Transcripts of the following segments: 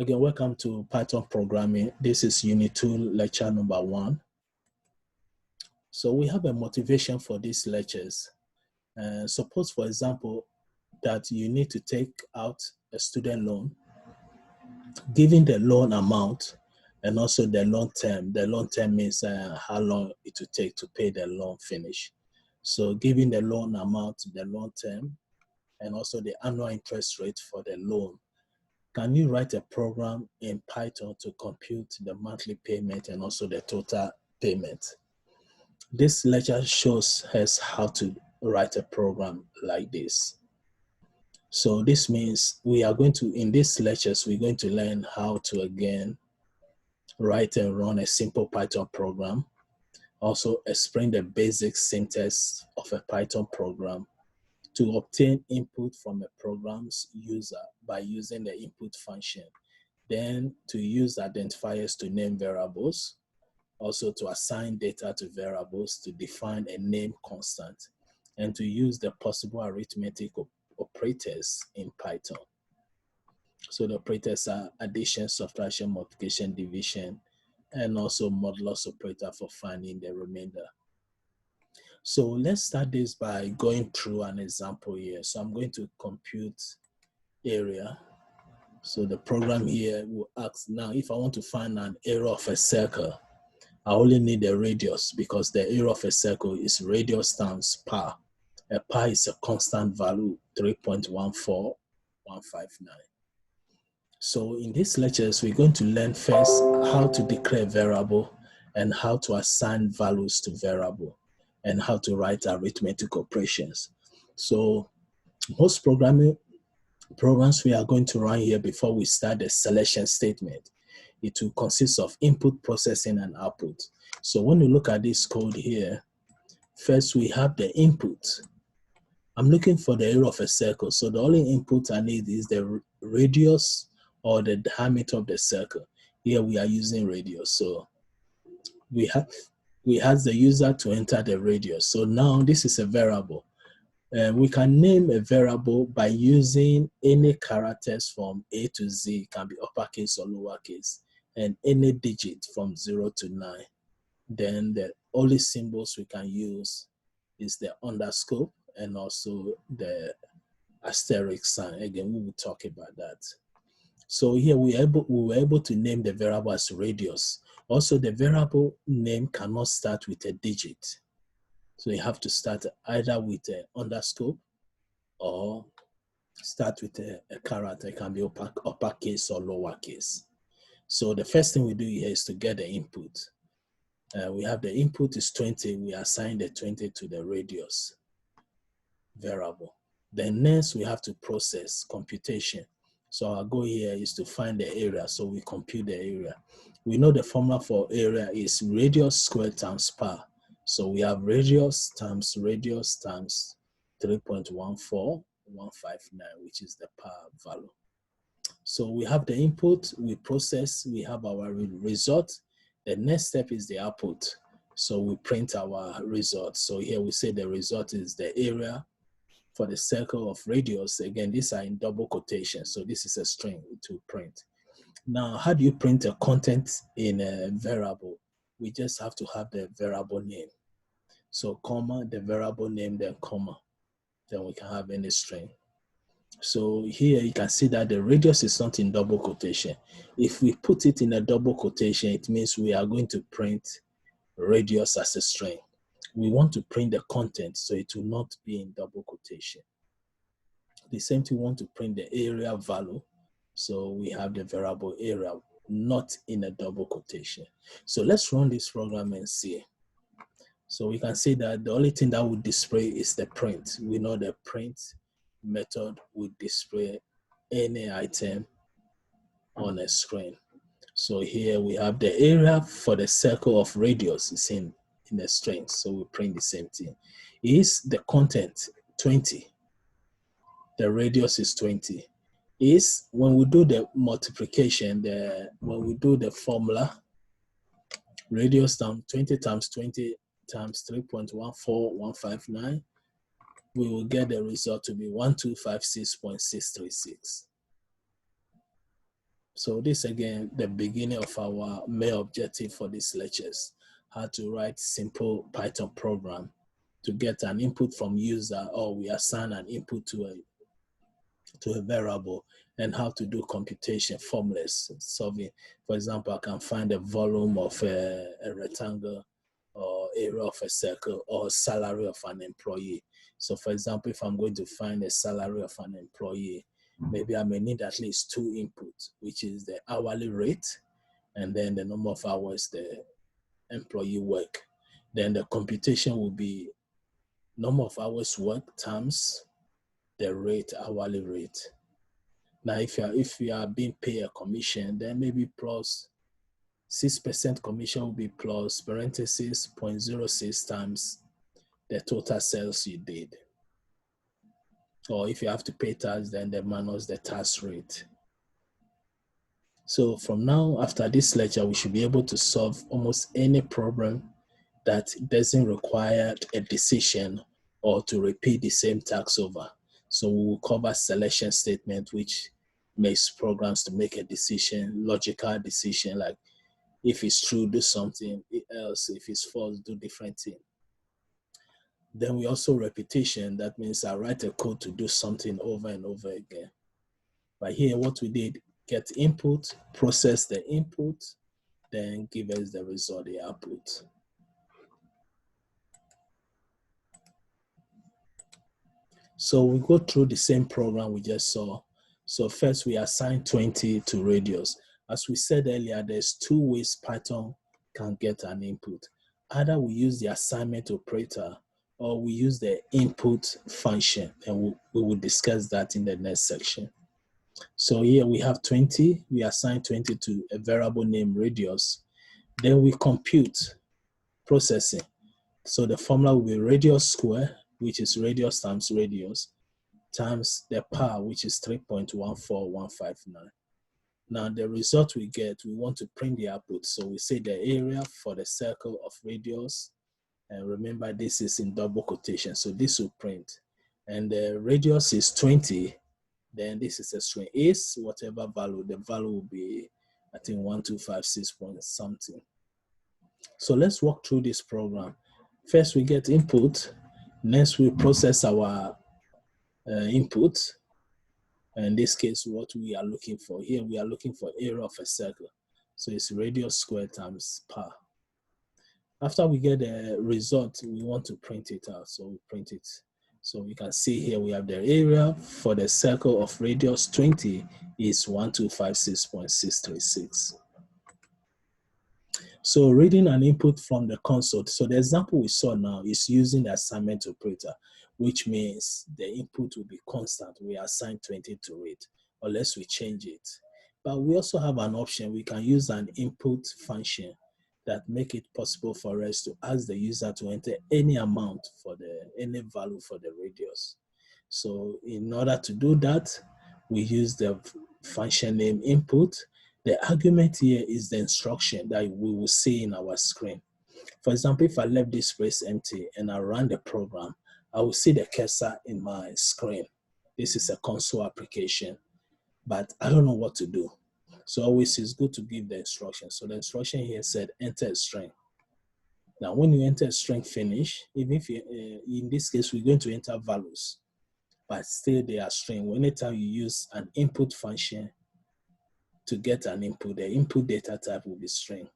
Again, welcome to Python programming. This is Unit 2, lecture number 1. So we have a motivation for these lectures. Suppose, for example, that you need to take out a student loan, given the loan amount and also the loan term. The loan term means how long it will take to pay the loan finish. So given the loan amount, the loan term, and also the annual interest rate for the loan, can you write a program in Python to compute the monthly payment and also the total payment? This lecture shows us how to write a program like this. So this means we are going to, in these lectures, we're going to learn how to, again, write and run a simple Python program. Also explain the basic syntax of a Python program, to obtain input from a program's user by using the input function. Then to use identifiers to name variables, also to assign data to variables, to define a name constant, and to use the possible arithmetic operators in Python. So the operators are addition, subtraction, multiplication, division, and also modulus operator for finding the remainder. So let's start this by going through an example here. So I'm going to compute area. So the program here will ask, now if I want to find an area of a circle, I only need a radius, because the area of a circle is radius times pi. A pi is a constant value, 3.14159. So in these lectures, we're going to learn first how to declare variable and how to assign values to variable and how to write arithmetic operations. So most programs we are going to run here before we start the selection statement, it will consist of input, processing, and output. So when you look at this code here, first we have the input. I'm looking for the area of a circle. So the only input I need is the radius or the diameter of the circle. Here we are using radius. So we ask the user to enter the radius. So now this is a variable. We can name a variable by using any characters from A to Z, it can be uppercase or lowercase, and any digit from 0 to 9. Then the only symbols we can use is the underscore and also the asterisk sign. Again, we will talk about that. So here we were able to name the variable as radius. Also, the variable name cannot start with a digit. So you have to start either with an underscore or start with a character. It can be uppercase or lowercase. So the first thing we do here is to get the input. We have the input is 20. We assign the 20 to the radius variable. Then next we have to process computation. So our goal here is to find the area. So we compute the area. We know the formula for area is radius squared times pi. So we have radius times 3.14159, which is the pi value. So we have the input, we process, we have our result. The next step is the output. So we print our result. So here we say the result is the area for the circle of radius. Again, these are in double quotation. So this is a string to print. Now, how do you print a content in a variable? We just have to have the variable name. So comma, the variable name, then comma. Then we can have any string. So here you can see that the radius is not in double quotation. If we put it in a double quotation, it means we are going to print radius as a string. We want to print the content, so it will not be in double quotation. The same thing, we want to print the area value. So we have the variable area, not in a double quotation. So let's run this program and see. So we can see that the only thing that would display is the print. We know the print method would display any item on a screen. So here we have the area for the circle of radius is in a string. So we print the same thing. Is the content 20? The radius is 20. Is when we do the multiplication, when we do the formula, radius times 20 times 20 times 3.14159, we will get the result to be 1256.636. So this again, the beginning of our main objective for these lectures, how to write simple Python program to get an input from user, or we assign an input to a variable, and how to do computation, formulas, solving. For example, I can find the volume of a rectangle, or area of a circle, or salary of an employee. So for example, if I'm going to find a salary of an employee, maybe I may need at least two inputs, which is the hourly rate, and then the number of hours the employee work. Then the computation will be number of hours work times the rate, hourly rate. Now, if you are being paid a commission, then maybe plus 6% commission will be plus parentheses 0.06 times the total sales you did. Or if you have to pay tax, then the minus the tax rate. So from now, after this lecture, we should be able to solve almost any problem that doesn't require a decision or to repeat the same task over. So we will cover selection statement, which makes programs to make a decision, logical decision, like if it's true, do something else. If it's false, do different thing. Then we also repetition. That means I write a code to do something over and over again. But here, what we did, get input, process the input, then give us the result, the output. So we go through the same program we just saw. So first we assign 20 to radius. As we said earlier, there's two ways Python can get an input. Either we use the assignment operator, or we use the input function, and we will discuss that in the next section. So here we have 20, we assign 20 to a variable named radius. Then we compute processing. So the formula will be radius square, which is radius times radius, times the power, which is 3.14159. Now the result we get, we want to print the output. So we say the area for the circle of radius, and remember this is in double quotation, so this will print. And the radius is 20, then this is a string. Is whatever value, the value will be, I think 1256 point something. So let's walk through this program. First we get input, next we process our input. In this case, what we are looking for here, we are looking for area of a circle. So it's radius squared times power. After we get the result, we want to print it out. So we print it. So we can see here we have the area for the circle of radius 20 is 1256.636. So reading an input from the console. So the example we saw now is using the assignment operator, which means the input will be constant. We assign 20 to it, unless we change it. But we also have an option. We can use an input function that make it possible for us to ask the user to enter any amount for any value for the radius. So in order to do that, we use the function name input. The argument here is the instruction that we will see in our screen. For example, if I left this space empty and I run the program, I will see the cursor in my screen. This is a console application, but I don't know what to do. So always it's good to give the instruction. So the instruction here said enter a string. Now when you enter a string finish, even if you, in this case, we're going to enter values, but still they are string. Anytime you use an input function to get an input, the input data type will be string.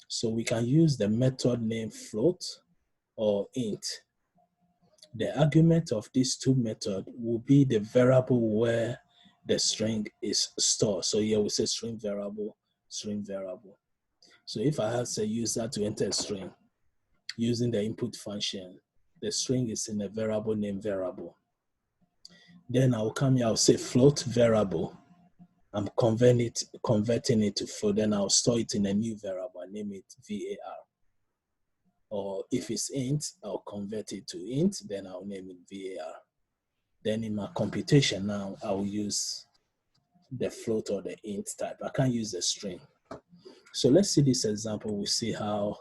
So we can use the method name float or int. The argument of these two methods will be the variable where the string is stored. So here we say string variable, string variable. So if I ask a user to enter a string using the input function, the string is in a variable name variable. Then I'll come here, I'll say float variable. I'm converting it to float, then I'll store it in a new variable, I name it var. Or if it's int, I'll convert it to int, then I'll name it var. Then in my computation now, I'll use the float or the int type. I can't use the string. So let's see this example. We'll see how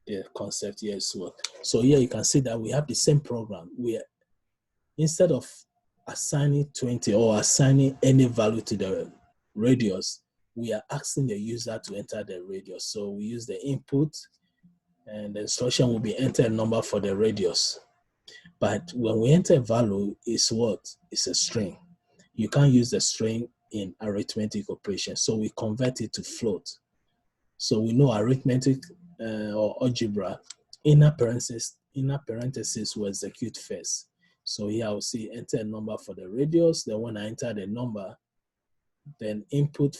the concept here is worked. So here you can see that we have the same program where instead of assigning 20 or assigning any value to the radius, we are asking the user to enter the radius. So we use the input, and the instruction will be enter a number for the radius. But when we enter a value, it's what? It's a string. You can't use the string in arithmetic operations, so we convert it to float. So we know arithmetic or algebra, inner parentheses will execute first. So here I will see enter a number for the radius. Then when I enter the number, then input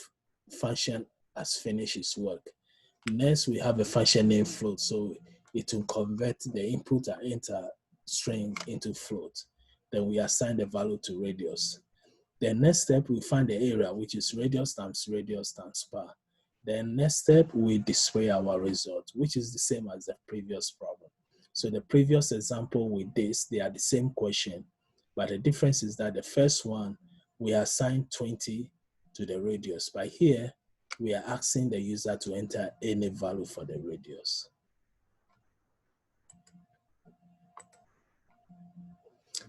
function has finished its work. Next, we have a function named float. So it will convert the input and enter string into float. Then we assign the value to radius. The next step, we find the area, which is radius times bar. Then next step, we display our result, which is the same as the previous problem. So the previous example with this, they are the same question, but the difference is that the first one, we assign 20 to the radius. But here, we are asking the user to enter any value for the radius.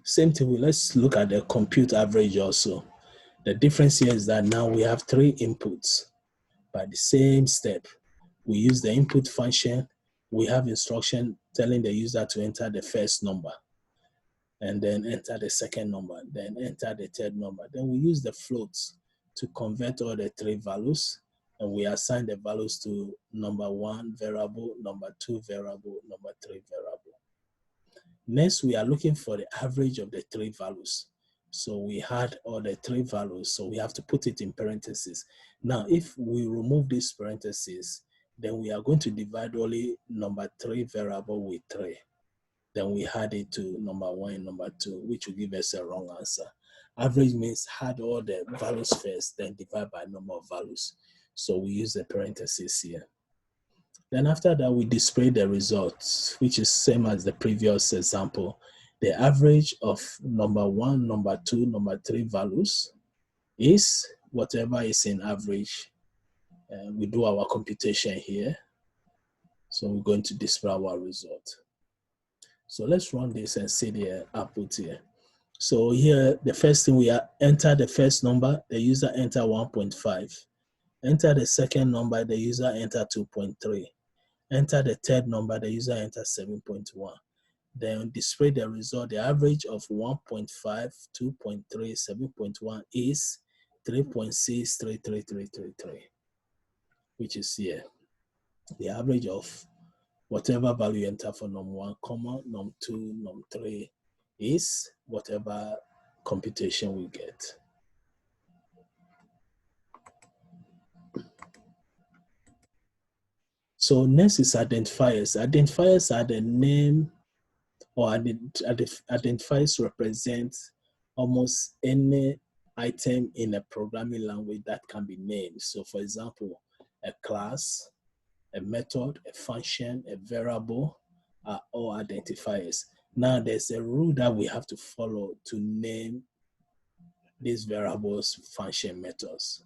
Same thing, let's look at the compute average also. The difference here is that now we have 3 inputs. By the same step, we use the input function. We have instruction telling the user to enter the first number, and then enter the second number, then enter the third number. Then we use the floats to convert all the 3 values, and we assign the values to number 1 variable, number 2 variable, number 3 variable. Next, we are looking for the average of the 3 values. So we had all the 3 values, so we have to put it in parentheses. Now, if we remove these parentheses, then we are going to divide only number 3 variable with 3. Then we add it to number 1 and number 2, which will give us a wrong answer. Average means add all the values first, then divide by number of values. So we use the parentheses here. Then after that, we display the results, which is same as the previous example. The average of number 1, number 2, number 3 values is whatever is in average. We do our computation here. So we're going to display our result. So let's run this and see the output here. So here, the first thing, we enter the first number, the user enter 1.5. Enter the second number, the user enter 2.3. Enter the third number, the user enter 7.1. Then display the result. The average of 1.5, 2.3, 7.1 is 3.63333, which is here. The average of whatever value you enter for num1, num2, num3 is whatever computation we get. So next is identifiers. Identifiers are the name, or identifiers represent almost any item in a programming language that can be named. So for example, a class, a method, a function, a variable are all identifiers. Now there's a rule that we have to follow to name these variables, function, methods.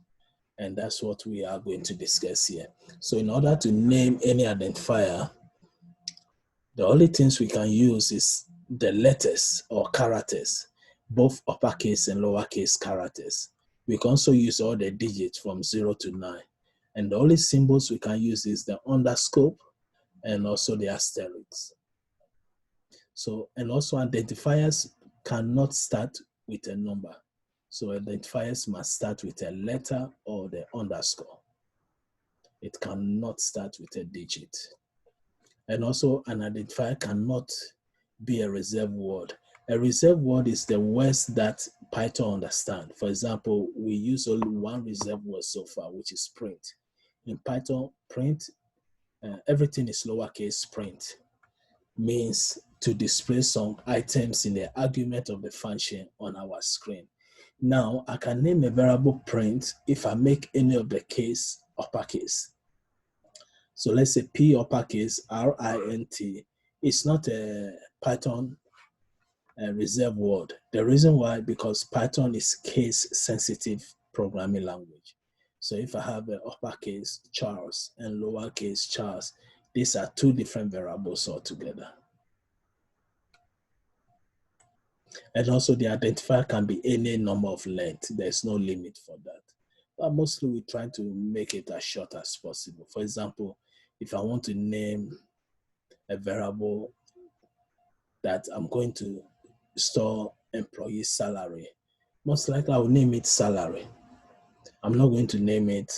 And that's what we are going to discuss here. So in order to name any identifier, the only things we can use is the letters or characters, both uppercase and lowercase characters. We can also use all the digits from 0 to 9. And the only symbols we can use is the underscore and also the asterisk. So, and also identifiers cannot start with a number. So identifiers must start with a letter or the underscore. It cannot start with a digit. And also an identifier cannot be a reserved word. A reserved word is the words that Python understands. For example, we use only one reserved word so far, which is print. In Python, print, everything is lowercase. Print means to display some items in the argument of the function on our screen. Now, I can name a variable print if I make any of the case uppercase. So let's say P uppercase, RINT. It's not a Python reserved word. The reason why, because Python is case sensitive programming language. So if I have an uppercase Charles and lowercase Charles, these are 2 different variables altogether. And also the identifier can be any number of length. There's no limit for that. but mostly we try to make it as short as possible. For example, if I want to name a variable that I'm going to store employee salary, most likely I will name it salary. I'm not going to name it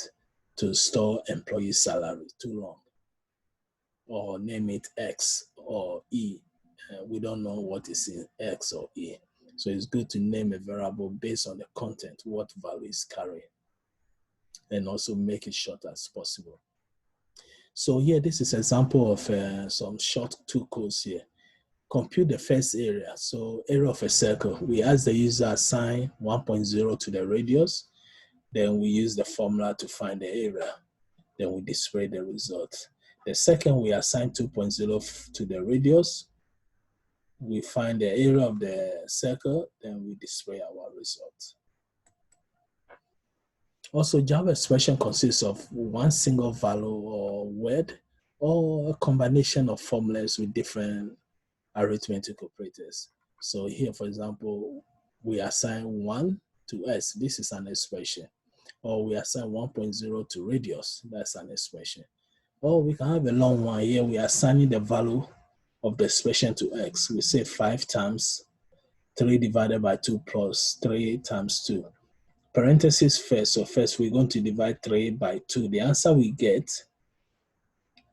to store employee salary too long, or name it X or E. We don't know what is in X or E. So it's good to name a variable based on the content, what value is carrying, and also make it short as possible. So here, this is an example of some short two codes here. Compute the first area. So area of a circle. We ask the user assign 1.0 to the radius. Then we use the formula to find the area. Then we display the result. The second, we assign 2.0 to the radius. We find the area of the circle, then we display our result. Also, Java expression consists of one single value or word, or a combination of formulas with different arithmetic operators. So here, for example, we assign 1 to s. This is an expression. Or we assign 1.0 to radius. That's an expression. Or we can have a long one here. We are assigning the value of the expression to x. We say 5 times 3 divided by 2 plus 3 times 2. Parentheses first. So first we're going to divide 3 by 2. The answer we get,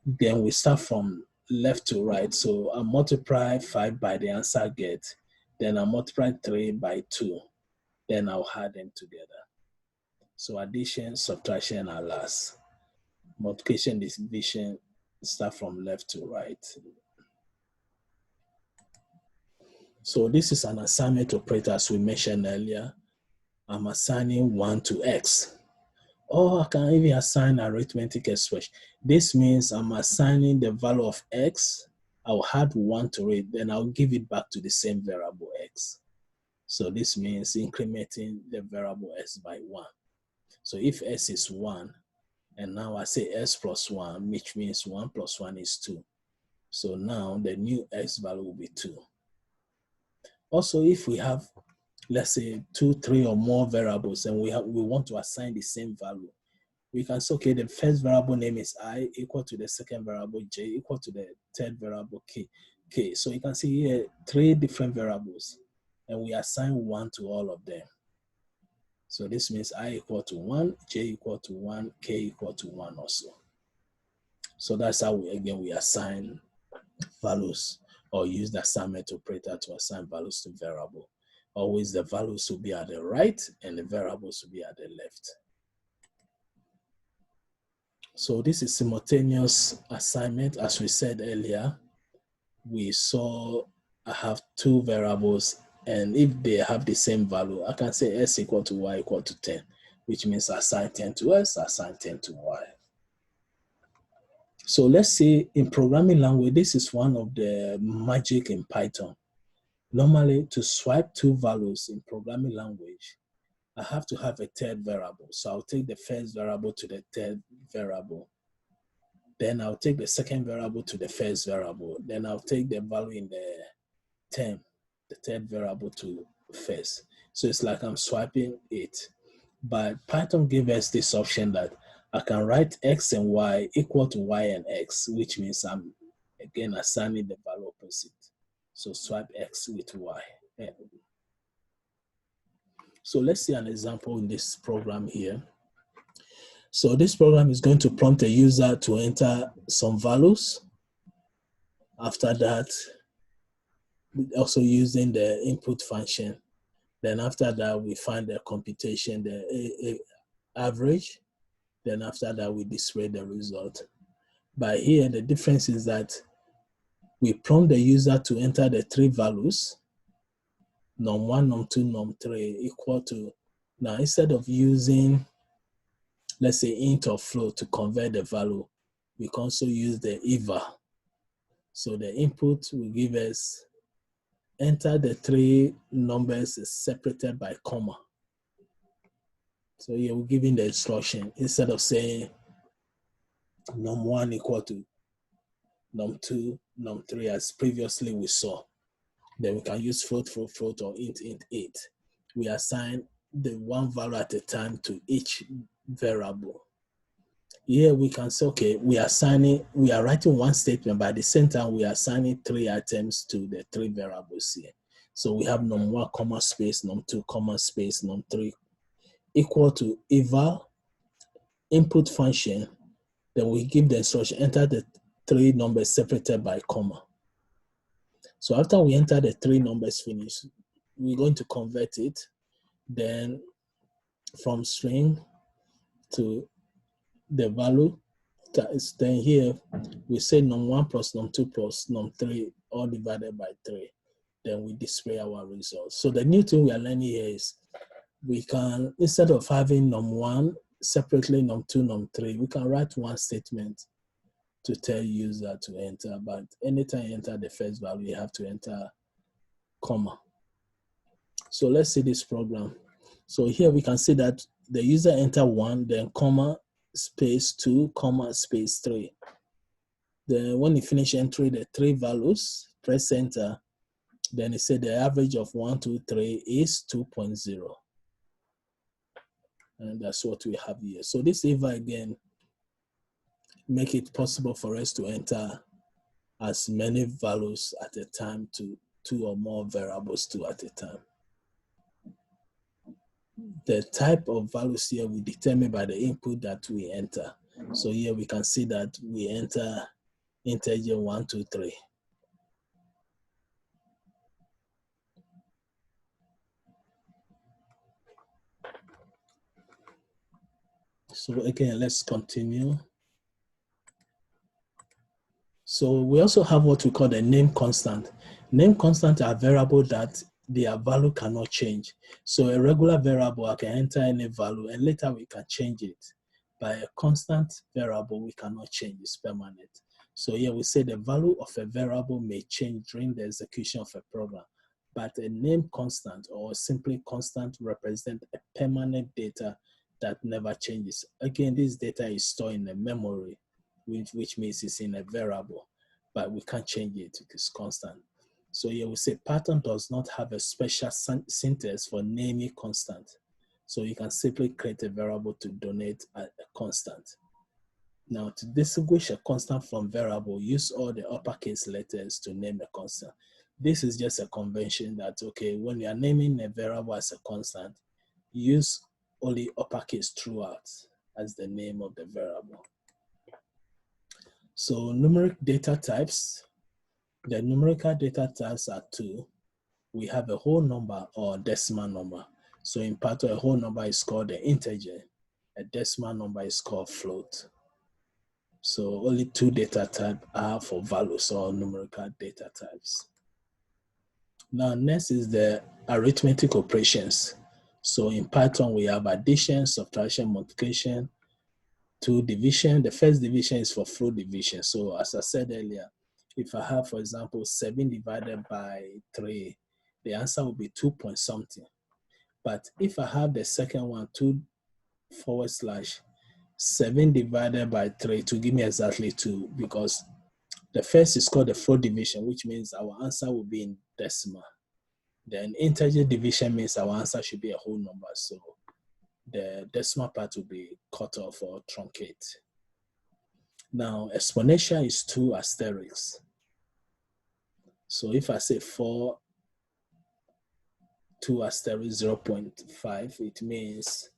then we start from left to right. So I multiply 5 by the answer I get. Then I multiply 3 by 2. Then I'll add them together. So addition, subtraction are last. Multiplication, division, start from left to right. So this is an assignment operator as we mentioned earlier. I'm assigning 1 to x. Or I can even assign arithmetic expression. This means I'm assigning the value of x. I'll add 1 to it, then I'll give it back to the same variable x. So this means incrementing the variable s by 1. So if s is 1, and now I say s plus 1, which means 1 plus 1 is 2. So now the new x value will be 2. Also, if we have, let's say, 2, 3 or more variables, and we want to assign the same value, we can say, okay, the first variable name is I equal to the second variable j equal to the third variable k. So you can see here 3 different variables, and we assign 1 to all of them. So this means I equal to 1, j equal to 1, k equal to 1 also. So that's how we assign values, or use the assignment operator to assign values to variable. Always the values will be at the right and the variables will be at the left. So this is simultaneous assignment. As we said earlier, we saw I have 2 variables, and if they have the same value, I can say s equal to y equal to 10, which means assign 10 to s, assign 10 to y. So let's say in programming language, this is one of the magic in Python. Normally, to swipe 2 values in programming language, I have to have a third variable. So I'll take the first variable to the third variable. Then I'll take the second variable to the first variable. Then I'll take the value in the term, the third variable to first. So it's like I'm swiping it. But Python gives us this option that I can write x and y equal to y and x, which means I'm again assigning the value opposite. So swipe x with y. So let's see an example in this program here. So this program is going to prompt a user to enter some values. After that, also using the input function. Then after that, we find the computation, the average. Then after that, we display the result. But here, the difference is that we prompt the user to enter the 3 values, num1, num2, num3, equal to, now instead of using, let's say, int or float to convert the value, we can also use the eval. So the input will give us, enter the 3 numbers separated by comma. So here we're giving the instruction, instead of saying num1 equal to num2, num3 as previously we saw. Then we can use float, or int, int. We assign the 1 value at a time to each variable. Here we can say, okay, we are writing one statement, but at the same time, we are assigning 3 items to the 3 variables here. So we have num1, comma space, num2, comma space, num3 equal to eval input function. Then we give the instruction, enter the 3 numbers separated by comma. So after we enter the 3 numbers finished, we're going to convert it. Then from string to the value, then here we say num1 plus num2 plus num3 all divided by 3. Then we display our results. So the new thing we are learning here is we can, instead of having num1 separately, num2, num3, we can write one statement to tell user to enter, but anytime you enter the first value, you have to enter comma. So let's see this program. So here we can see that the user enter 1, then comma, space 2, comma, space 3. Then when you finish entering the 3 values, press enter. Then it said the average of 1, 2, 3 is 2.0. And that's what we have here. So this eval again make it possible for us to enter as many values at a time to 2 or more variables too at a time. The type of values here we determine by the input that we enter. So here we can see that we enter integer 1, 2, 3. So again, let's continue. So we also have what we call the name constant. Name constant are variables that their value cannot change. So a regular variable, I can enter any value and later we can change it. By a constant variable, we cannot change, it's permanent. So here we say the value of a variable may change during the execution of a program, but a name constant or simply constant represents a permanent data that never changes. Again, this data is stored in a memory, which means it's in a variable, but we can't change it, it's constant. So here we say Python does not have a special syntax for naming constant. So you can simply create a variable to donate a constant. Now to distinguish a constant from variable, use all the uppercase letters to name a constant. This is just a convention that, okay, when you are naming a variable as a constant, use only uppercase throughout as the name of the variable. So numeric data types, the numerical data types are 2. We have a whole number or decimal number. So in Python, a whole number is called an integer. A decimal number is called float. So only 2 data types are for values or numerical data types. Now next is the arithmetic operations. So in Python, we have addition, subtraction, multiplication, 2 division. The first division is for float division. So as I said earlier, if I have, for example, 7 divided by 3, the answer will be 2 point something. But if I have the second one, 2/7 divided by 3 to give me exactly 2, because the first is called the float division, which means our answer will be in decimal. Then integer division means our answer should be a whole number. So the decimal part will be cut off or truncate. Now, exponential is 2 asterisks. So if I say 4, 2 asterisk 0.5, it means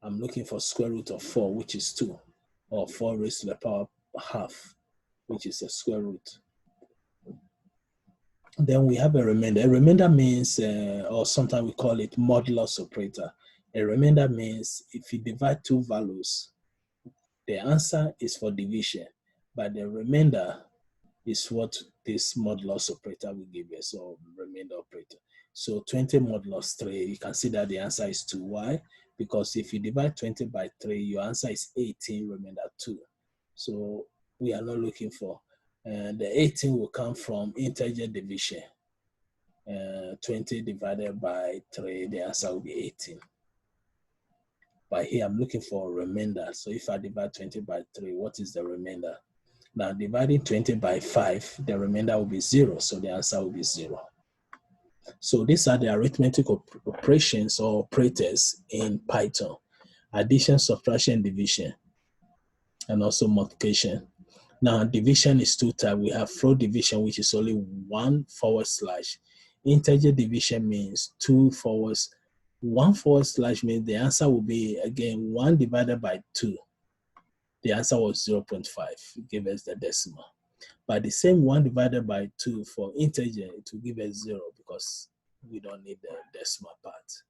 I'm looking for square root of 4, which is 2, or 4 raised to the power half, which is a square root. Then we have a remainder. A remainder means, or sometimes we call it modulus operator. A remainder means if you divide 2 values, the answer is for division, but the remainder is what this modulus operator will give us, or remainder operator. So 20 modulus 3, you can see that the answer is 2. Why? Because if you divide 20 by 3, your answer is 18, remainder 2. So we are not looking for, the 18 will come from integer division. 20 divided by 3, the answer will be 18. But here I'm looking for a remainder. So if I divide 20 by 3, what is the remainder? Now dividing 20 by 5, the remainder will be 0. So the answer will be 0. So these are the arithmetic operations or operators in Python. addition, subtraction, division, and also multiplication. Now, division is two types. We have float division, which is only 1/. Integer division means 2/. 1// means the answer will be, again, 1 divided by 2. The answer was 0.5. Give us the decimal. But the same 1 divided by 2 for integer, it will give us 0 because we don't need the decimal part.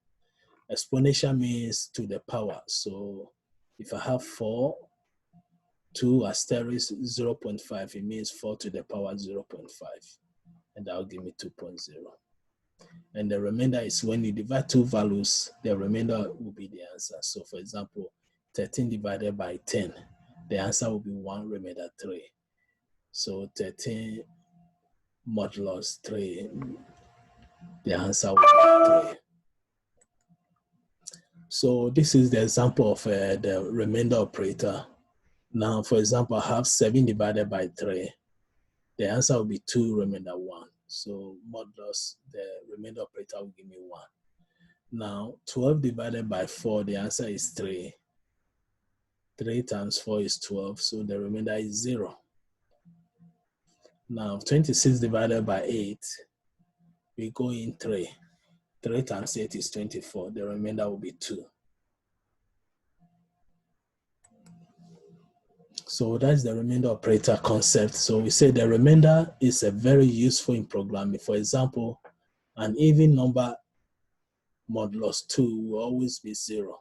Exponential means to the power. So if I have 4, 2 asterisk 0.5, it means 4 to the power 0.5. And that will give me 2.0. And the remainder is when you divide two values, the remainder will be the answer. So for example, 13 divided by 10, the answer will be 1, remainder 3. So 13 modulus 3, the answer will be 3. So this is the example of the remainder operator. Now, for example, I have 7 divided by 3. The answer will be 2, remainder 1. So modulus, the remainder operator will give me 1. Now, 12 divided by 4, the answer is 3. 3 times 4 is 12, so the remainder is 0. Now, 26 divided by 8, we go in 3. 3 times 8 is 24. The remainder will be 2. So that's the remainder operator concept. So we say the remainder is a very useful in programming. For example, an even number modulus 2 will always be 0.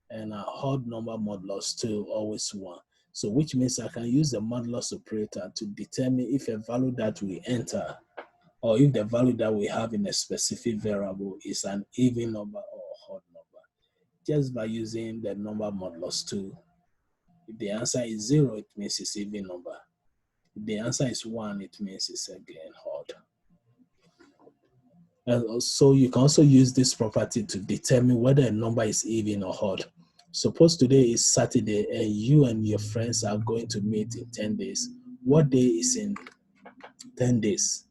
And an odd number modulus 2 always 1. So which means I can use the modulus operator to determine if a value that we enter or if the value that we have in a specific variable is an even number or odd number, just by using the number modulus 2. If the answer is 0, it means it's even number. If the answer is 1, it means it's again odd. And so you can also use this property to determine whether a number is even or odd. Suppose today is Saturday and you and your friends are going to meet in 10 days. What day is in 10 days?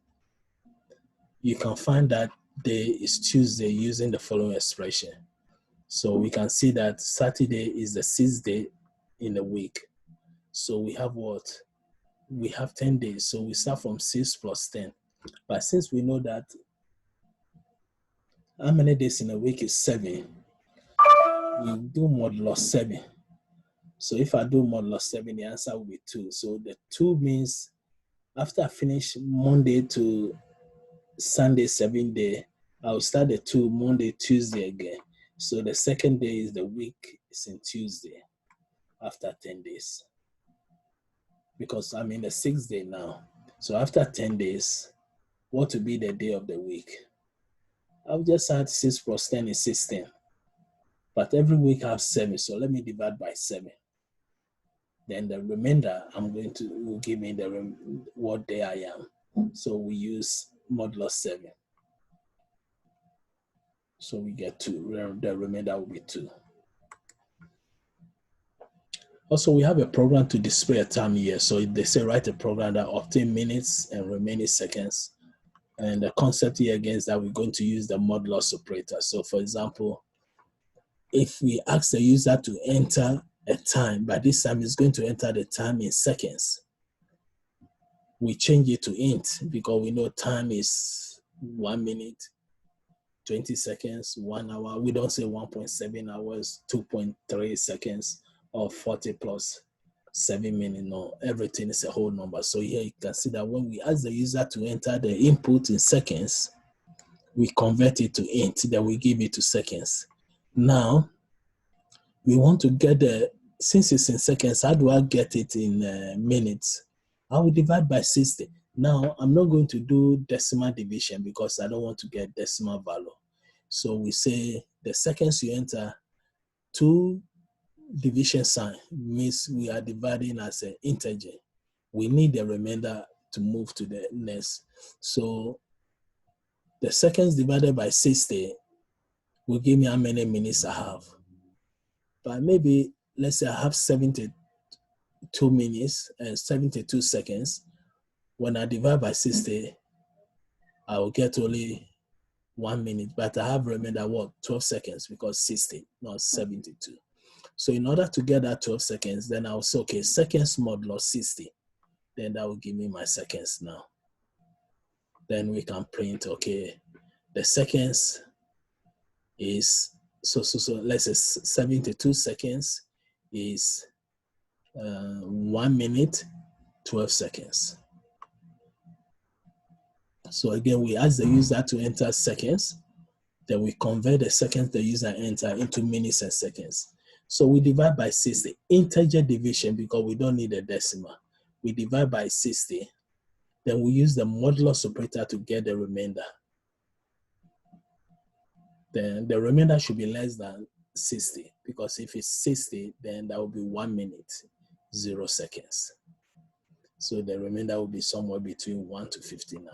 You can find that day is Tuesday using the following expression. So we can see that Saturday is the 6th day in a week. So we have what? We have 10 days. So we start from 6 plus 10. But since we know that how many days in a week is 7, we do modulus 7. So if I do modulus 7, the answer will be 2. So the 2 means after I finish Monday to Sunday, 7 day, I'll start the 2 Monday, Tuesday again. So the second day is the week, is in Tuesday after 10 days. Because I'm in the 6th day now. So after 10 days, what will be the day of the week? I'll just add 6 plus 10 is 16. But every week I have 7, so let me divide by 7. Then the remainder will give me what day I am. So we use modulus 7. So we get 2. The remainder will be 2. Also, we have a program to display a time here. So they say write a program that obtain minutes and remaining seconds. And the concept here again is that we're going to use the modulus operator. So for example, if we ask the user to enter a time, but this time it's going to enter the time in seconds, we change it to int because we know time is 1 minute, 20 seconds, 1 hour. We don't say 1.7 hours, 2.3 seconds, or 40 plus 7 minutes. No, everything is a whole number. So here you can see that when we ask the user to enter the input in seconds, we convert it to int, then we give it to seconds. Now, we want to get since it's in seconds, how do I get it in minutes? I will divide by 60. Now, I'm not going to do decimal division because I don't want to get decimal value. So we say the seconds you enter, 2 division sign means we are dividing as an integer. We need the remainder to move to the next. So the seconds divided by 60 will give me how many minutes I have. But maybe, let's say I have 72 minutes and 72 seconds. When I divide by 60, I will get only 1 minute, but I have remainder what? 12 seconds because 60, not 72. So in order to get that 12 seconds, then I'll say, okay, seconds modulo 60. Then that will give me my seconds now. Then we can print, okay, the seconds is, so let's say 72 seconds is 1 minute, 12 seconds. So again, we ask the user to enter seconds, then we convert the seconds the user enter into minutes and seconds. So we divide by 60, integer division, because we don't need a decimal. We divide by 60, then we use the modulus operator to get the remainder. Then the remainder should be less than 60, because if it's 60, then that will be 1 minute, 0 seconds. So the remainder will be somewhere between 1 to 59.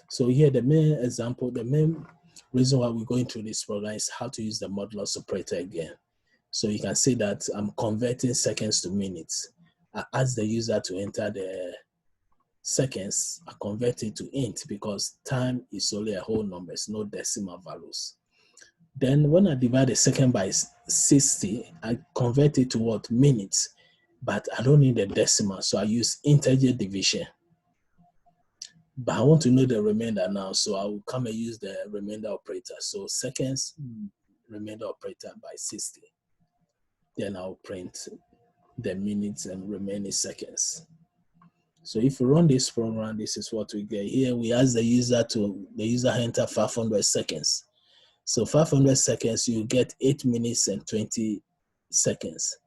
So here, the main example, the main reason why we're going through this program is how to use the modulus operator again. So you can see that I'm converting seconds to minutes. I ask the user to enter the seconds, I convert it to int because time is only a whole number, it's no decimal values. Then when I divide a second by 60, I convert it to what? Minutes, but I don't need a decimal, so I use integer division. But I want to know the remainder now, so I will come and use the remainder operator. So seconds, remainder operator by 60. Then I'll print the minutes and remaining seconds. So if we run this program, this is what we get. Here we ask the user enter 500 seconds. So 500 seconds, you get 8 minutes and 20 seconds.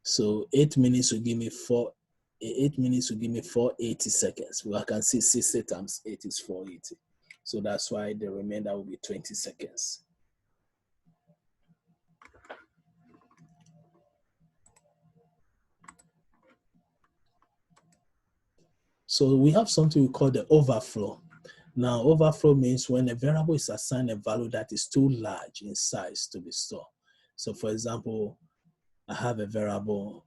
So 8 minutes will give me 480 seconds. Well, I can see 60 times 8 is 480. So that's why the remainder will be 20 seconds. So we have something we call the overflow. Now, overflow means when a variable is assigned a value that is too large in size to be stored. So for example, I have a variable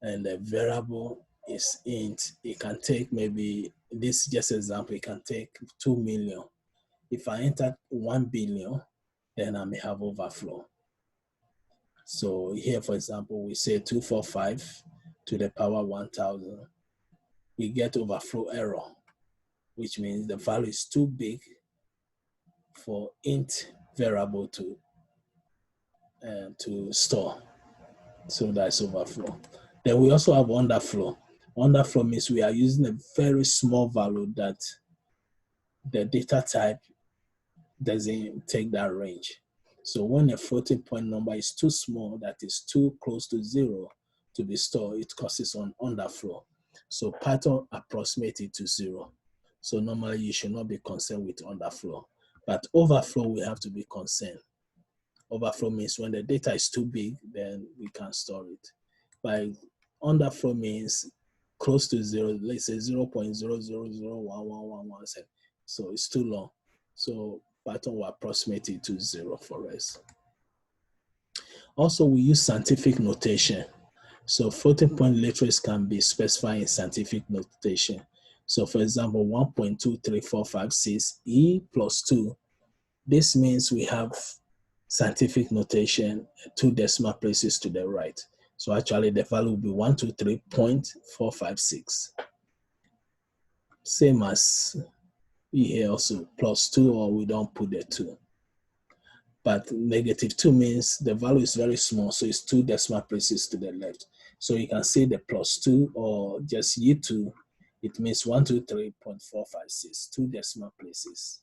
and the variable is int. It can take maybe, this just example, it can take 2 million. If I enter 1 billion, then I may have overflow. So here, for example, we say 245 to the power 1000. We get overflow error, which means the value is too big for int variable to store. So that's overflow. Then we also have underflow. Underflow means we are using a very small value that the data type doesn't take that range. So when a floating point number is too small, that is too close to 0 to be stored, it causes an underflow. So Python approximates it to 0. So normally you should not be concerned with underflow. But overflow, we have to be concerned. Overflow means when the data is too big, then we can't store it. By underflow means close to 0, let's say 0.0001111. So it's too long. So Python will approximate it to 0 for us. Also, we use scientific notation. So floating point literals can be specified in scientific notation. So for example, 1.23456 E plus 2. This means we have scientific notation, 2 decimal places to the right. So actually the value will be 123.456. Same as here also, plus 2, or we don't put the 2. But -2 means the value is very small, so it's 2 decimal places to the left. So you can say the plus 2 or just U2, it means 123.456, 2 decimal places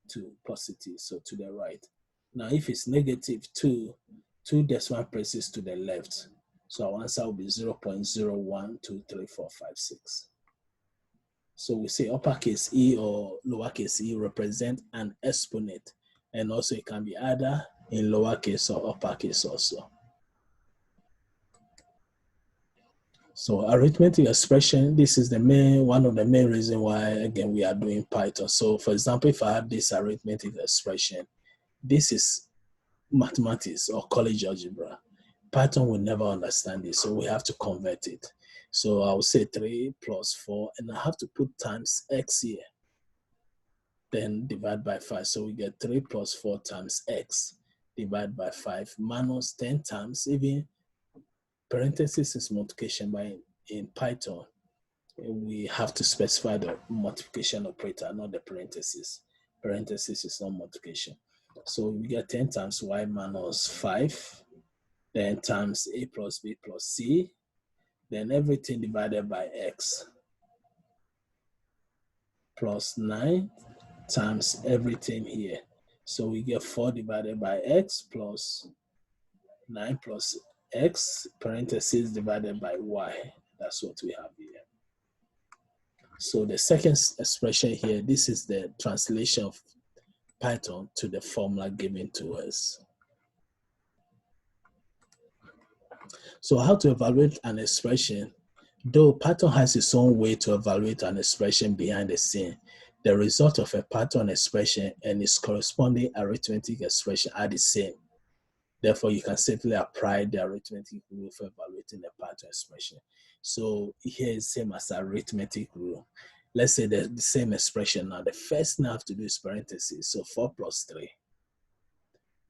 to positive, so to the right. Now if it's -2, 2 decimal places to the left, so our answer will be 0.012346. So we say uppercase E or lowercase e represent an exponent, and also it can be either in lowercase or uppercase also. So arithmetic expression, this is one of the main reasons why, again, we are doing Python. So for example, if I have this arithmetic expression, this is mathematics or college algebra. Python will never understand this, so we have to convert it. So I'll say 3 plus 4, and I have to put times x here. Then divide by 5, so we get 3 plus 4 times x. divided by 5 minus 10 times, even parentheses is multiplication, but in Python, we have to specify the multiplication operator, not the parentheses. Parentheses is not multiplication. So we get 10 times y minus 5, then times a plus b plus c, then everything divided by x, plus 9 times everything here. So we get 4 divided by x plus 9 plus x, parentheses divided by y. That's what we have here. So the second expression here, this is the translation of Python to the formula given to us. So how to evaluate an expression? Though Python has its own way to evaluate an expression behind the scene, the result of a Python expression and its corresponding arithmetic expression are the same. Therefore, you can safely apply the arithmetic rule for evaluating the Python expression. So here is same as arithmetic rule. Let's say the same expression now. The first thing I have to do is parentheses. So 4 plus 3.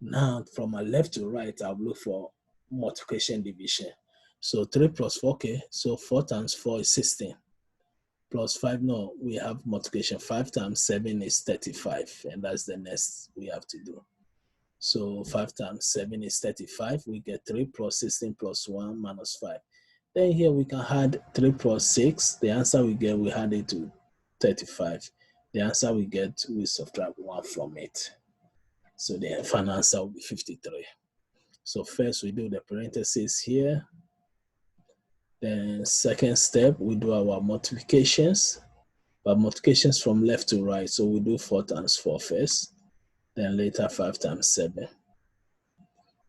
Now, from my left to right, I'll look for multiplication division. So 3 plus 4, okay. So 4 times 4 is 16. Plus 5, no, we have multiplication. 5 times 7 is 35. And that's the next we have to do. So 5 times 7 is 35. We get 3 plus 16 plus 1 minus 5. Then here we can add 3 plus 6. The answer we get, we add it to 35. The answer we get, we subtract 1 from it. So the final answer will be 53. So first we do the parentheses here. Then second step, we do our multiplications. But multiplications from left to right. So we do 4 times 4 first. Then later 5 times 7.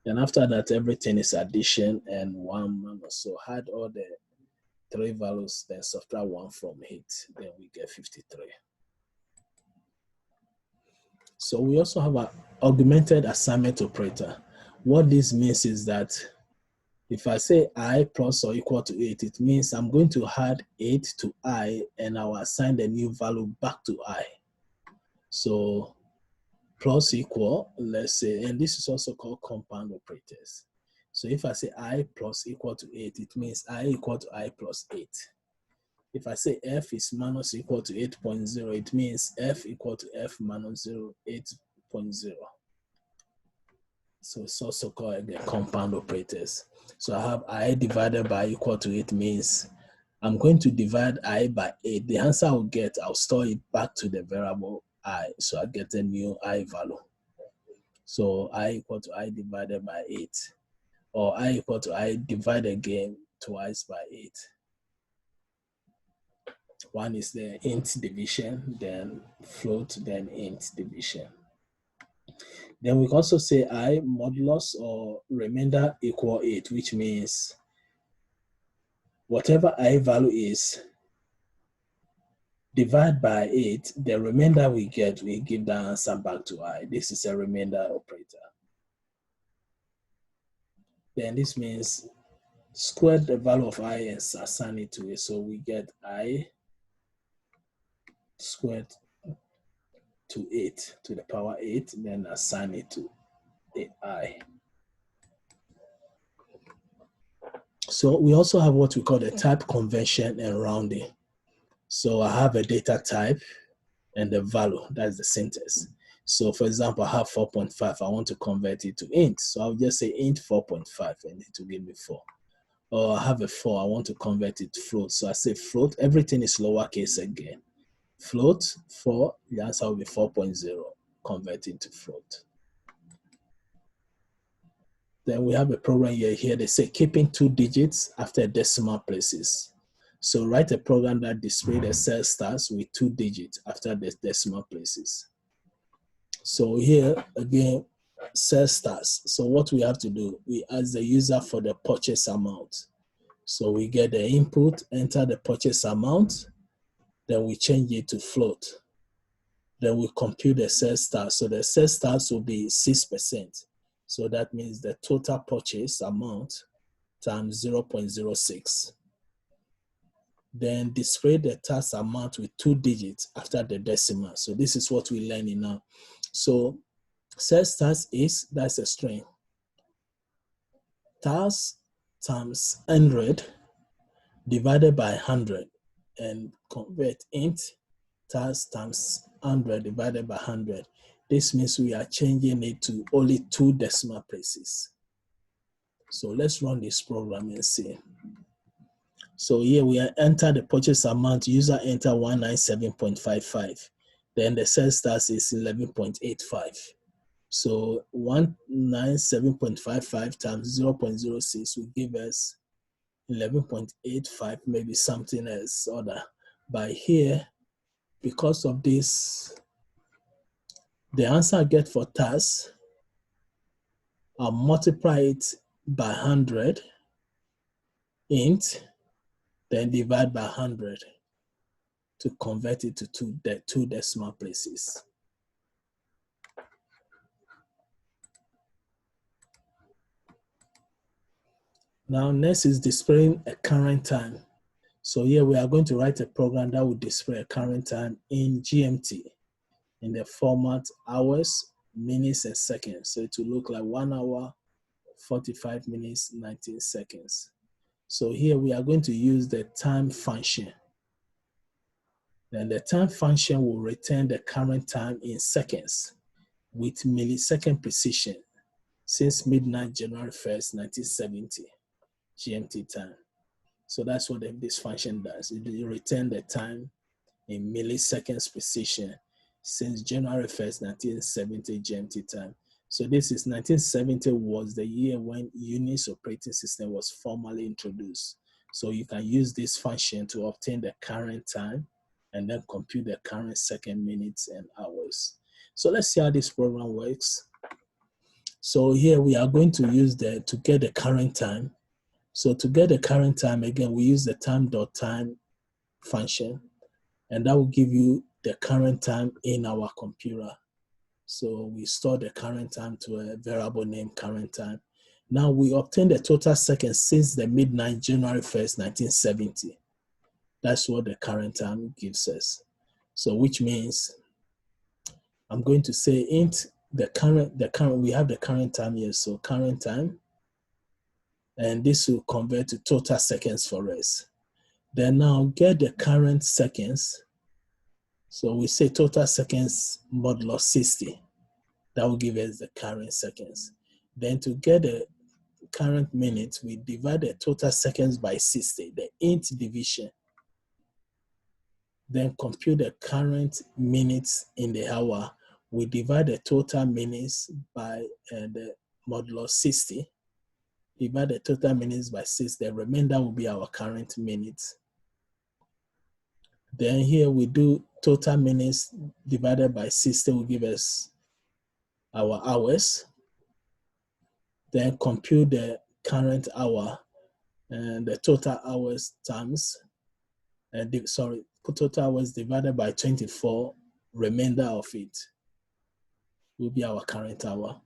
Then after that, everything is addition and 1 minus. So add all the 3 values, then subtract 1 from it. Then we get 53. So we also have an augmented assignment operator. What this means is that if I say I plus or equal to 8, it means I'm going to add 8 to I and I'll assign the new value back to I. So plus equal, let's say, and this is also called compound operators. So if I say I plus equal to 8, it means I equal to I plus 8. If I say F is minus equal to 8.0, it means F equal to F minus 0, 8.0. So it's also called the compound operators. So I have I divided by equal to 8 means I'm going to divide I by 8. The answer I'll get, I'll store it back to the variable I. So I get a new I value. So I equal to I divided by 8. Or I equal to I divided again twice by 8. One is the int division, then float, then int division. Then we can also say I modulus or remainder equal 8, which means whatever I value is, divide by 8, the remainder we get, we give the answer back to I. This is a remainder operator. Then this means square the value of I and assign it to it. So we get I squared to 8 to the power 8, then assign it to I. So we also have what we call the type convention and rounding. So I have a data type and the value, that's the syntax. So for example, I have 4.5, I want to convert it to int. So I'll just say int 4.5 and it will give me 4. Or I have a 4, I want to convert it to float. So I say float, everything is lowercase again. Float 4, the answer will be 4.0, convert into float. Then we have a program here, they say keeping 2 digits after decimal places. So write a program that displays the cell stars with 2 digits after the decimal places. So here again, cell stars. So what we have to do, we ask the user for the purchase amount. So we get the input, enter the purchase amount, then we change it to float. Then we compute the cell stars. So the cell stars will be 6%. So that means the total purchase amount times 0.06. Then display the tax amount with 2 digits after the decimal. So this is what we're learning now. So Says task is, that's a string. Task times 100 divided by 100 and convert int task times 100 divided by 100. This means we are changing it to only 2 decimal places. So let's run this program and see. So here we enter the purchase amount, user enter 197.55. Then the sales tax is 11.85. So 197.55 times 0.06 will give us 11.85, maybe something else other. But here, because of this, the answer I get for task, I'll multiply it by 100 int, then divide by 100 to convert it to two decimal places. Now, next is displaying a current time. So here we are going to write a program that will display a current time in GMT in the format hours, minutes, and seconds. So it will look like 1 hour, 45 minutes, 19 seconds. So here we are going to use the time function. Then the time function will return the current time in seconds with millisecond precision since midnight, January 1st, 1970, GMT time. So that's what this function does. It returns the time in milliseconds precision since January 1st, 1970 GMT time. So this is 1970 was the year when Unix operating system was formally introduced. So you can use this function to obtain the current time and then compute the current second, minutes, and hours. So let's see how this program works. So here we are going to use to get the current time. So to get the current time, again, we use the time.time function, and that will give you the current time in our computer. So we store the current time to a variable named current time. Now we obtain the total seconds since the midnight, January 1st, 1970. That's what the current time gives us. So which means I'm going to say int the current, we have the current time here. So current time, and this will convert to total seconds for us. Then now get the current seconds. So we say total seconds modulo 60. That will give us the current seconds. Then to get the current minutes, we divide the total seconds by 60, the int division. Then compute the current minutes in the hour. We divide the total minutes by the modulo 60. Divide the total minutes by 6. The remainder will be our current minutes. Then here we do total minutes divided by 60 will give us our hours. Then compute the current hour and the total hours times, total hours divided by 24, remainder of it will be our current hour.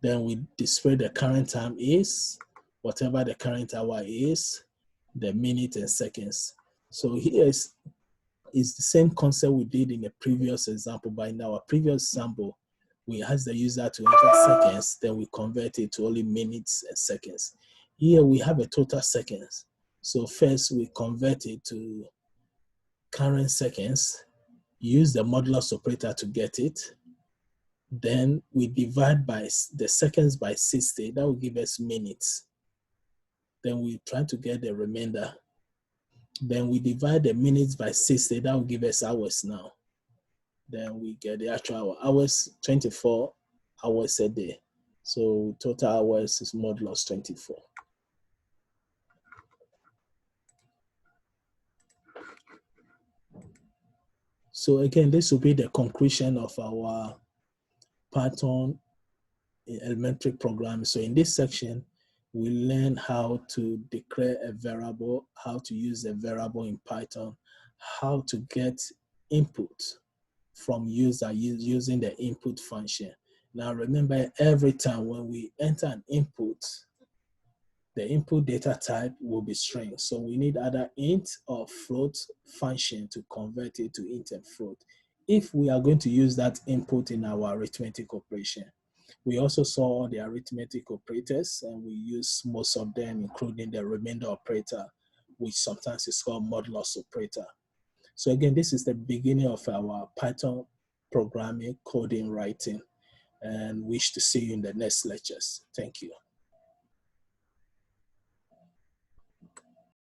Then we display the current time is, whatever the current hour is, the minute and seconds. So here is the same concept we did in the previous example, but in our previous example, we ask the user to enter seconds, then we convert it to only minutes and seconds. Here we have a total seconds. So first we convert it to current seconds, use the modulus operator to get it. Then we divide by the seconds by 60, that will give us minutes. Then we try to get the remainder. Then we divide the minutes by 60, that will give us hours now. Then we get the actual hours, 24 hours a day. So total hours is modulus 24. So again, this will be the conclusion of our Python elementary program. So in this section, we learn how to declare a variable, how to use a variable in Python, how to get input from user using the input function. Now remember, every time when we enter an input, the input data type will be string. So we need either int or float function to convert it to int and float. if we are going to use that input in our arithmetic operation, we also saw the arithmetic operators, and we use most of them, including the remainder operator, which sometimes is called modulus operator. So again, this is the beginning of our Python programming, coding, writing, and wish to see you in the next lectures. Thank you.